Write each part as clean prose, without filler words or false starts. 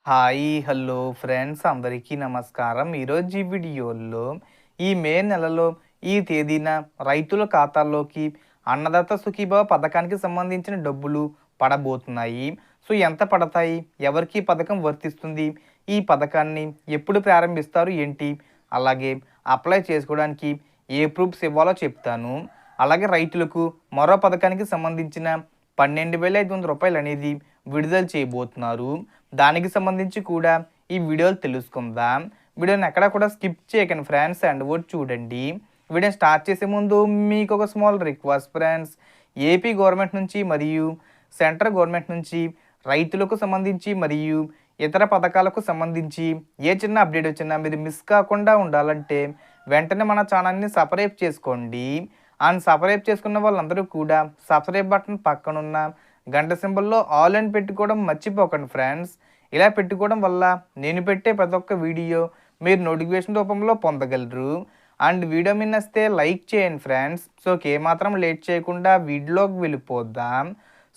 Hi hello friends అందరికీ నమస్కారం. ఈరోజు ఈ వీడియోలో ఈ మే నెలలో ఈ తేదీన రైతుల ఖాతాల్లోకి అన్నదాత సుఖీభవ పథకానికి సంబంధించిన డబ్బులు పడబోతున్నాయి. సో ఎంత పడతాయి, ఎవరికి ఈ పథకం వర్తిస్తుంది, ఈ పథకాన్ని ఎప్పుడు ప్రారంభిస్తారు ఏంటి, అలాగే అప్లై చేసుకోవడానికి ఏ ప్రూఫ్స్ ఇవ్వాలో చెప్తాను. అలాగే రైతులకు మరో పథకానికి సంబంధించిన 12,500 రూపాయలు అనేది విడుదల చేయబోతున్నారు. దానికి సంబంధించి కూడా ఈ వీడియోలు తెలుసుకుందాం. వీడియోని ఎక్కడా కూడా స్కిప్ చేయకండి ఫ్రెండ్స్, అండ్ కూడా చూడండి. వీడియోని స్టార్ట్ చేసే ముందు మీకు ఒక small request friends. AP government నుంచి మరియు సెంట్రల్ గవర్నమెంట్ నుంచి రైతులకు సంబంధించి మరియు ఇతర పథకాలకు సంబంధించి ఏ చిన్న అప్డేట్ వచ్చినా మీరు మిస్ కాకుండా ఉండాలంటే వెంటనే మన ఛానల్ని సబ్స్క్రైబ్ చేసుకోండి. అండ్ సబ్స్క్రైబ్ చేసుకున్న వాళ్ళందరూ కూడా సబ్స్క్రైబ్ బటన్ పక్కనున్న గంట సింబల్లో ఆల్ అని పెట్టుకోవడం మర్చిపోకండి ఫ్రెండ్స్. ఇలా పెట్టుకోవడం వల్ల నేను పెట్టే ప్రతి ఒక్క వీడియో మీరు నోటిఫికేషన్ రూపంలో పొందగలరు. అండ్ వీడియో మీద నచ్చితే లైక్ చేయండి ఫ్రెండ్స్. సో ఏమాత్రం లేట్ చేయకుండా వీడియోలోకి వెళ్ళిపోద్దాం.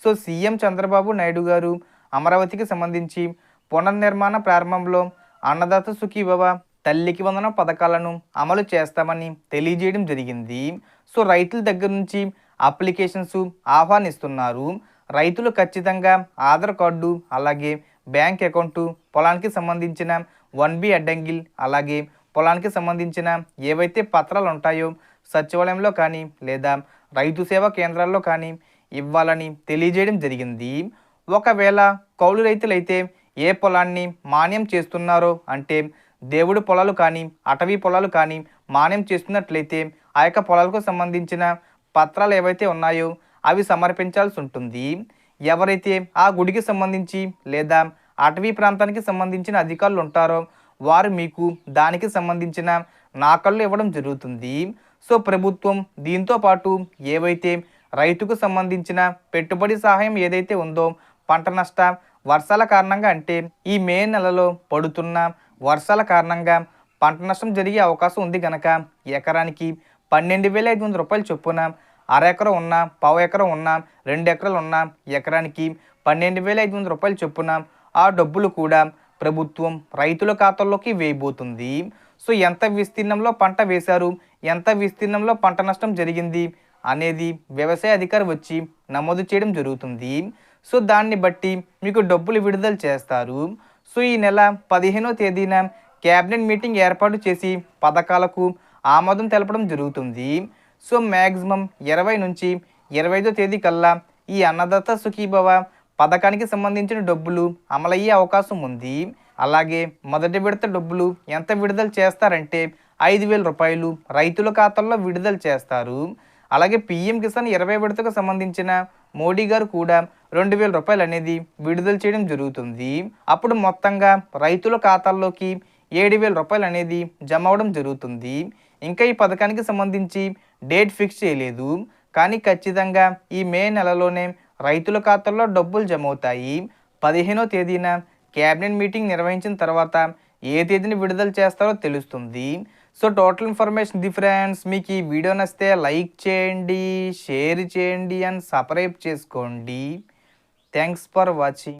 సో సీఎం చంద్రబాబు నాయుడు గారు అమరావతికి సంబంధించి పునర్నిర్మాణ ప్రారంభంలో అన్నదాత సుఖీభవ, తల్లికి వందనం పథకాలను అమలు చేస్తామని తెలియజేయడం జరిగింది. సో రైతుల దగ్గర నుంచి అప్లికేషన్స్ ఆహ్వానిస్తున్నారు. రైతులు ఖచ్చితంగా ఆధార్ కార్డు, అలాగే బ్యాంక్ అకౌంటు, పొలానికి సంబంధించిన 1B అడ్డంగిల్, అలాగే పొలానికి సంబంధించిన ఏవైతే పత్రాలు ఉంటాయో సచివాలయంలో కానీ లేదా రైతు సేవా కేంద్రాల్లో కానీ ఇవ్వాలని తెలియజేయడం జరిగింది. ఒకవేళ కౌలు రైతులైతే ఏ పొలాన్ని మాన్యం చేస్తున్నారో, అంటే దేవుడి పొలాలు కానీ అటవీ పొలాలు కానీ మాన్యం చేస్తున్నట్లయితే ఆ యొక్క పొలాలకు సంబంధించిన పత్రాలు ఏవైతే ఉన్నాయో అవి సమర్పించాల్సి ఉంటుంది. ఎవరైతే ఆ గుడికి సంబంధించి లేదా అటవీ ప్రాంతానికి సంబంధించిన అధికారులు ఉంటారో వారు మీకు దానికి సంబంధించిన నాకళ్ళు ఇవ్వడం జరుగుతుంది. సో ప్రభుత్వం దీంతో పాటు ఏవైతే రైతుకు సంబంధించిన పెట్టుబడి సహాయం ఏదైతే ఉందో పంట నష్ట వర్షాల కారణంగా, అంటే ఈ మే నెలలో పడుతున్న వర్షాల కారణంగా పంట నష్టం జరిగే అవకాశం ఉంది కనుక ఎకరానికి 12,500 రూపాయలు చొప్పున అర ఎకరం ఉన్నా, పావు ఎకరం ఉన్నా, 2 ఎకరాలు ఉన్నా ఎకరానికి 12,500 రూపాయలు చొప్పున ఆ డబ్బులు కూడా ప్రభుత్వం రైతుల ఖాతాల్లోకి వేయబోతుంది. సో ఎంత విస్తీర్ణంలో పంట వేశారు, ఎంత విస్తీర్ణంలో పంట నష్టం జరిగింది అనేది వ్యవసాయ అధికారి వచ్చి నమోదు చేయడం జరుగుతుంది. సో దాన్ని బట్టి మీకు డబ్బులు విడుదల చేస్తారు. సో ఈ నెల 15వ తేదీన క్యాబినెట్ మీటింగ్ ఏర్పాటు చేసి పథకాలకు ఆమోదం తెలపడం జరుగుతుంది. సో మ్యాక్సిమం 20 నుంచి 25వ తేదీ కల్లా ఈ అన్నదాత సుఖీభవ పథకానికి సంబంధించిన డబ్బులు అమలయ్యే అవకాశం ఉంది. అలాగే మొదటి విడత డబ్బులు ఎంత విడుదల చేస్తారంటే 5,000 రూపాయలు రైతుల ఖాతాల్లో విడుదల చేస్తారు. అలాగే పీఎం కిసాన్ 20 విడతకు సంబంధించిన మోడీ గారు కూడా 2,000 రూపాయలు అనేది విడుదల చేయడం జరుగుతుంది. అప్పుడు మొత్తంగా రైతుల ఖాతాల్లోకి 7,000 రూపాయలు అనేది జమ అవడం జరుగుతుంది. ఇంకా ఈ పథకానికి సంబంధించి డేట్ ఫిక్స్ చేయలేదు, కానీ ఖచ్చితంగా ఈ మే నెలలోనే రైతుల ఖాతాల్లో డబ్బులు జమ అవుతాయి. 15వ తేదీన క్యాబినెట్ మీటింగ్ నిర్వహించిన తర్వాత ఏ తేదీని విడుదల చేస్తారో తెలుస్తుంది. So total information the friends. మీకు ఈ వీడియో నచ్చితే లైక్ చేయండి, షేర్ చేయండి అండ్ సబ్స్క్రైబ్ చేసుకోండి. Thanks for watching.